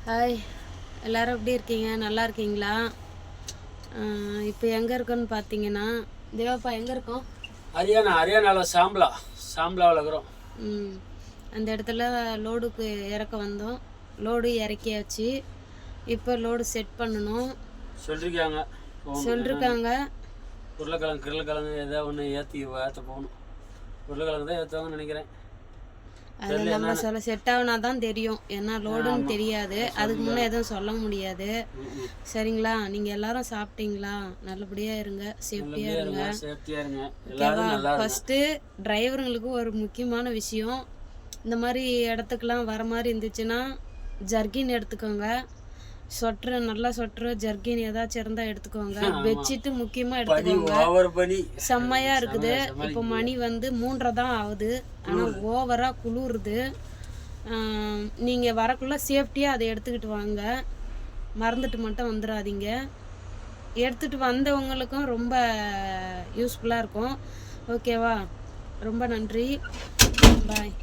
Hi, எல்லோரும் எப்படி இருக்கீங்க? நல்லா இருக்கீங்களா? இப்போ எங்கே இருக்கோன்னு பார்த்தீங்கன்னா, தேவப்பா எங்கே இருக்கோம்? ஹரியானாவில் சாம்பலாவில் இருக்கிறோம். அந்த இடத்துல லோடுக்கு இறக்க வந்தோம். லோடு இறக்கியாச்சு. இப்போ லோடு செட் பண்ணணும் சொல்லியிருக்காங்க. உருளைக்கிழங்கு ஏதாவது ஒன்று ஏற்ற போகணும். உருளைக்கிழங்கு தான் ஏற்றுவாங்கன்னு நினைக்கிறேன். அது நம்ம செட் ஆகுனா தான் தெரியும். ஏன்னா லோடுன்னு தெரியாது, அதுக்கு முன்னே எதுவும் சொல்ல முடியாது. சரிங்களா? நீங்கள் எல்லாரும் சாப்பிட்டீங்களா? நல்லபடியாக இருங்க, சேஃப்டியாக இருங்க. ஓகேவா? ஃபஸ்ட்டு டிரைவருங்களுக்கு ஒரு முக்கியமான விஷயம், இந்த மாதிரி இடத்துக்கெலாம் வர மாதிரி இருந்துச்சுன்னா ஜர்கின் எடுத்துக்கோங்க. சொட்ரு, நல்லா சொட்ரு, ஜர்கின் ஏதாச்சும் இருந்தால் எடுத்துக்கோங்க. பெட்ஷீட்டு முக்கியமாக எடுத்துக்கோங்க. செம்மையாக இருக்குது. இப்போ மணி 3:30 தான் ஆகுது. ஆனால் ஓவராக குளிருது. நீங்கள் வரக்குள்ளே சேஃப்டியாக அதை எடுத்துக்கிட்டு வாங்க, மறந்துட்டு மட்டும் வந்துடாதீங்க. எடுத்துகிட்டு வந்தவங்களுக்கும் ரொம்ப யூஸ்ஃபுல்லாக இருக்கும். ஓகேவா? ரொம்ப நன்றி. பாய்.